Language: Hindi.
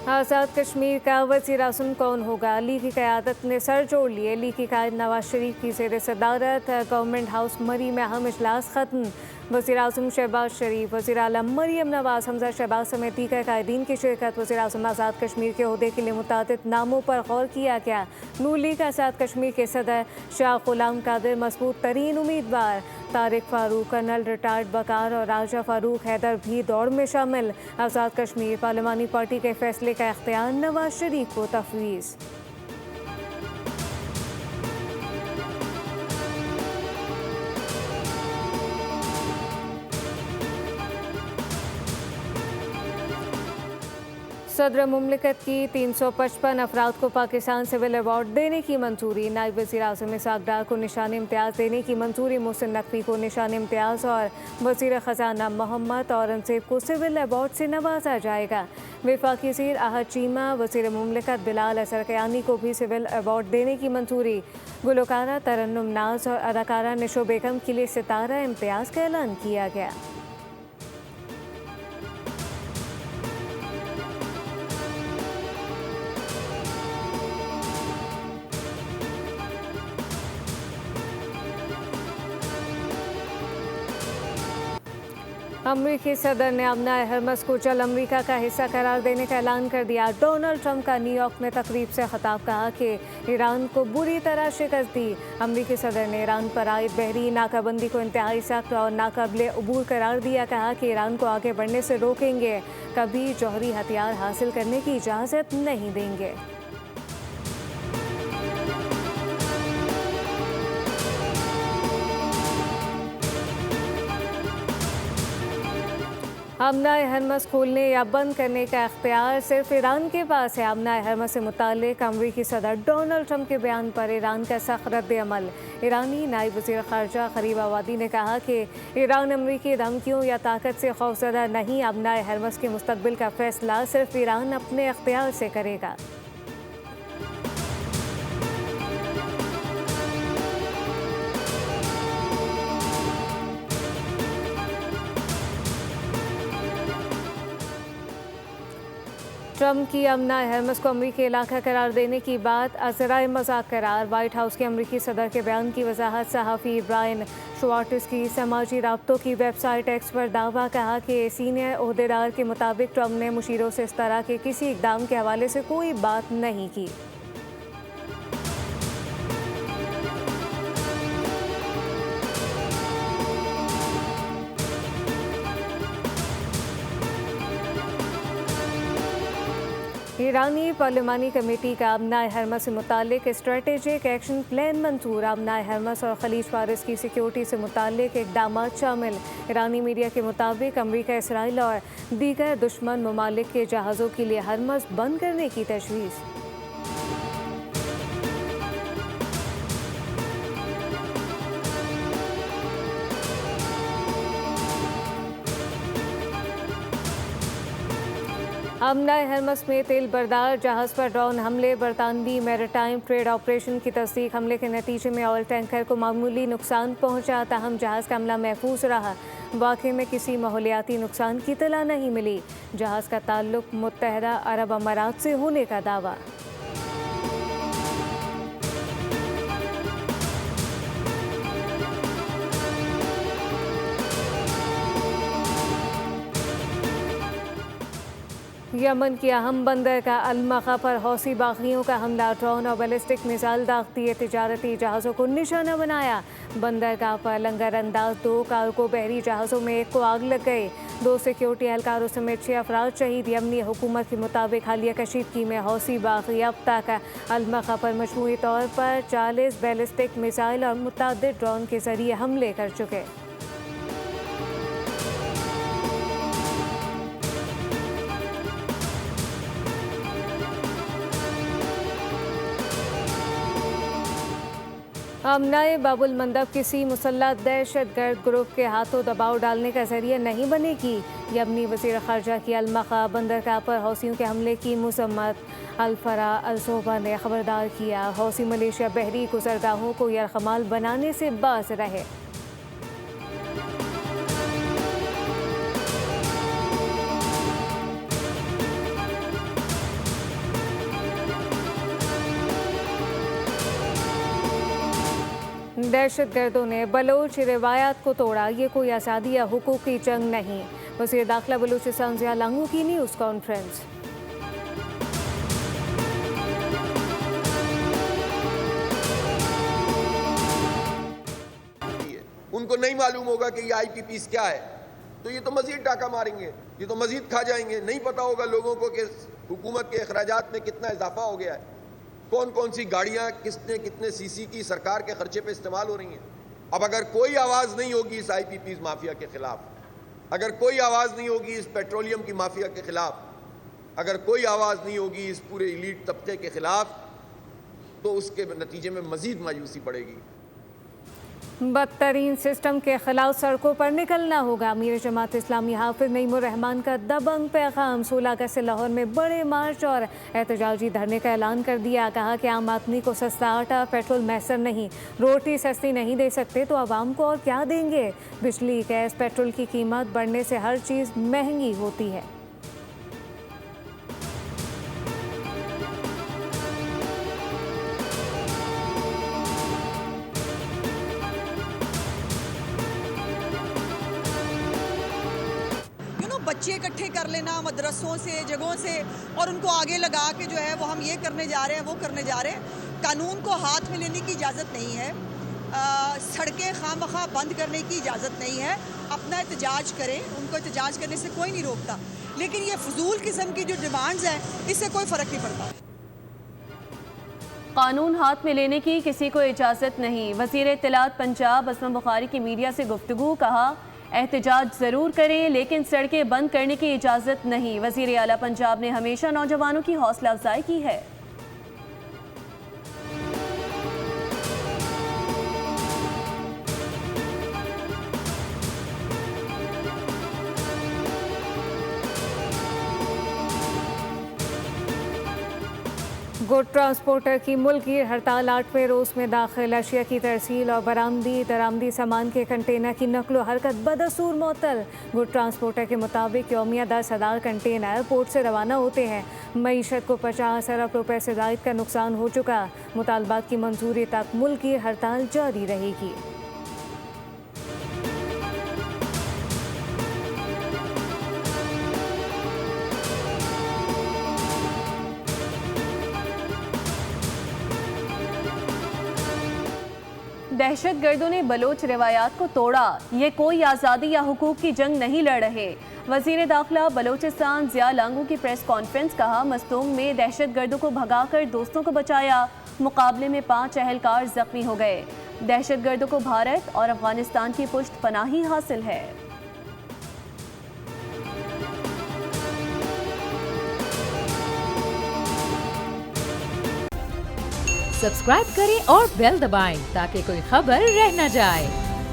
आज़ाद कश्मीर का वज़ीर-ए-आज़म कौन होगा? अली की क़यादत ने सर जोड़ लिए। अली की क़ायद नवाज शरीफ की ज़ेर सदारत गवर्नमेंट हाउस मरी में अहम इजलास ख़त्म। वज़ीर-ए-आज़म शहबाज शरीफ, वज़ीर आला मरियम नवाज़, हमज़ा शहबाज समेत दीगर कायदीन की शिरकत। वज़ीर-ए-आज़म आज़ाद कश्मीर के ओहदे के लिए मुतादिद नामों पर गौर किया गया। नून लीग आज़ाद कश्मीर के सदर शाह गुलाम कादिर मजबूत तरीन उम्मीदवार। तारिक फारूक, कर्नल रिटायर्ड बकार और राजा फारूक हैदर भी दौड़ में शामिल। आज़ाद कश्मीर पार्लिमानी पार्टी के फैसले का इख्तियार नवाज शरीफ को तफवीज़। सदर मुमलिकत की 355 अफराद को पाकिस्तान सिविल अवार्ड देने की मंजूरी। नायब वज़ीर-ए-आज़म इसहाक़ डार को निशान इम्तियाज़ देने की मंजूरी। मोहसिन नकवी को निशान इम्तियाज़ और वज़ीर ख़जाना मोहम्मद औरंगज़ेब को सिविल अवार्ड से नवाजा जाएगा। वफाकी वज़ीर अहद चीमा, वज़ीर मुमलिकत बिलाल असर कयानी को भी सिविल अवार्ड देने की मंजूरी। गुलकारा तरन्नुम नाज और अदाकारा निशो बेगम के लिए सितारा इम्तियाज़ का ऐलान किया गया। अमरीकी सदर ने अमना हरमस को जल अमरीका का हिस्सा करार देने का ऐलान कर दिया। डोनाल्ड ट्रंप का न्यूयॉर्क में तकरीब से खिताब, कहा कि ईरान को बुरी तरह शिकस्त दी। अमरीकी सदर ने ईरान पर आयद बहरी नाकाबंदी को इंतहाई सख्त और नाकाबिले अबूर करार दिया। कहा कि ईरान को आगे बढ़ने से रोकेंगे, कभी जौहरी हथियार हासिल करने की इजाज़त नहीं देंगे। अमना हरमस खोलने या बंद करने का इख्तियार सिर्फ ईरान के पास है। अमना हरमस से मुताल्लिक़ अमरीकी सदर डोनाल्ड ट्रंप के बयान पर ईरान का सख्त रद्द-ए-अमल। ईरानी नायब वज़ीर ख़ारजा ख़रीब आबादी ने कहा कि ईरान अमरीकी धमकियों या ताकत से खौफज़दा नहीं। अमना हरमस के मुस्तक़बिल का फ़ैसला सिर्फ ईरान अपने इख्तियार से करेगा। ट्रंप की अमना हरमस को अमरीकी इलाका करार देने की बात अज़राए मजाक करार। वाइट हाउस के अमरीकी सदर के बयान की वजाहत सहाफ़ी ब्रायन शवार्ट्ज़ की समाजी राब्तों की वेबसाइट एक्स पर दावा। कहा कि सीनियर ओहदेदार के मुताबिक ट्रंप ने मुशीरों से इस तरह के किसी इक़दाम के हवाले से कोई बात नहीं की। ईरानी पार्लिमानी कमेटी का अमना हरमस से मुतालिक स्ट्रेटेजिक एक्शन प्लान मंजूर। अमना हरमस और खलीज फारिस की सिक्योरिटी से मुतालिक इक़दाम शामिल। ईरानी मीडिया के मुताबिक अमरीका, इसराइल और दीगर दुश्मन ममालिक के जहाज़ों के लिए हरमस बंद करने की तजवीज़। अमना हरमस में तेल बरदार जहाज़ पर ड्रोन हमले। बरतानवी मैरीटाइम ट्रेड ऑपरेशन की तस्दीक। हमले के नतीजे में ऑयल टैंकर को मामूली नुकसान पहुंचा, ताहम जहाज़ का अमला महफूज रहा। वाक़े में किसी माहौलियाती नुकसान की इत्तला नहीं मिली। जहाज़ का ताल्लुक मुत्तहदा अरब अमारात से होने का दावा। यमन की अहम बंदर का अल-मखा पर हौसी बागियों का हमला। ड्रोन और बैलिस्टिक मिसाइल दाग दिए, तिजारती जहाज़ों को निशाना बनाया। बंदरगाह पर लंगर अंदाज 2 कारगो बहरी जहाज़ों में एक को आग लग गई। 2 सिक्योरिटी एहलकारों समेत 6 अफराद शहीद। यमनी हुकूमत के मुताबिक हालिया कशीदगी में हौसी बागी अब तक अल-मखा पर मजमूई तौर पर 40 बैलिस्टिक मिसाइल और मुतअद्दिद ड्रोन के जरिए हमले कर चुके। अमनाए बाबुल मंदब किसी मुसल्लह दहशतगर्द ग्रुप के हाथों दबाव डालने का जरिया नहीं बनेगी। यमनी वज़ीर ख़ारजा की अल-मखा बंदरगाह पर हौसियों के हमले की मज़म्मत। अल-फरा अल-सोबा ने खबरदार किया, हौसी मलेशिया बहरी गुज़रगाहों को यरगमाल बनाने से बाज रहे। दहशतगर्दों ने बलोच रिवायात को तोड़ा, ये कोई आज़ादी या हुकूक की जंग नहीं। वज़ीर दाखिला बलूचिस्तान ज़िया लांगू की न्यूज़ कॉन्फ्रेंस। उनको नहीं मालूम होगा कि ये IPPs क्या है, तो ये तो मजीद डाका मारेंगे, ये तो मजीद खा जाएंगे। नहीं पता होगा लोगों को कि हुकूमत के अखराजात में कितना इजाफा हो गया है, कौन कौन सी गाड़ियाँ कितने CC की सरकार के खर्चे पे इस्तेमाल हो रही हैं। अब अगर कोई आवाज़ नहीं होगी इस IPPs माफिया के ख़िलाफ़, अगर कोई आवाज़ नहीं होगी इस पेट्रोलियम की माफिया के ख़िलाफ़, अगर कोई आवाज़ नहीं होगी इस पूरे इलीट तबके के ख़िलाफ़, तो उसके नतीजे में मज़ीद मायूसी बढ़ेगी। बदतरीन सिस्टम के खिलाफ सड़कों पर निकलना होगा। अमीर जमात इस्लामी हाफिज नईमुर रहमान का दबंग पैगाम। 16 अगस्त से लाहौर में बड़े मार्च और एहतजाजी धरने का ऐलान कर दिया। कहा कि आम आदमी को सस्ता आटा पेट्रोल मैसर नहीं, रोटी सस्ती नहीं दे सकते तो आवाम को और क्या देंगे। बिजली गैस पेट्रोल की कीमत बढ़ने से हर चीज़ महंगी होती है। बच्चे इकट्ठे कर लेना मदरसों से जगहों से और उनको आगे लगा के जो है वो हम ये करने जा रहे हैं वो करने जा रहे हैं। कानून को हाथ में लेने की इजाज़त नहीं है, सड़कें खामखा बंद करने की इजाज़त नहीं है। अपना एहतजाज करें, उनको एहतजाज करने से कोई नहीं रोकता, लेकिन ये फजूल किस्म की जो डिमांड्स हैं इससे कोई फ़र्क नहीं पड़ता। कानून हाथ में लेने की किसी को इजाज़त नहीं। वज़ीर इत्तलात पंजाब असलम बुखारी की मीडिया से गुफ्तगू। कहा एहतजाज ज़रूर करें लेकिन सड़कें बंद करने की इजाज़त नहीं। वज़ीर आला पंजाब ने हमेशा नौजवानों की हौसला अफजाई की है। गुड ट्रांसपोर्टर की मुल्की हड़ताल 8वें रोज़ में दाखिल। अशिया की तरसील और दरामदी सामान के कंटेनर की नकलो हरकत बदसूर मअतल। गुड ट्रांसपोर्टर के मुताबिक यौमिया 10,000 कंटेनर पोर्ट से रवाना होते हैं। मईशत को 50 अरब रुपए से ज़ायद का नुकसान हो चुका। मुतालबात की मंजूरी तक मुल्की हड़ताल जारी रहेगी। दहशतगर्दों ने बलोच रिवायात को तोड़ा, ये कोई आज़ादी या हुकूक की जंग नहीं लड़ रहे। वज़ीर दाखिला बलोचिस्तान ज़िया लांगू की प्रेस कॉन्फ्रेंस। कहा मस्तूंग में दहशतगर्दों को भगाकर दोस्तों को बचाया। मुकाबले में 5 अहलकार जख्मी हो गए। दहशतगर्दों को भारत और अफगानिस्तान की पुष्ट पनाही हासिल है। सब्सक्राइब करें और बेल दबाएं ताकि कोई खबर रह न जाए।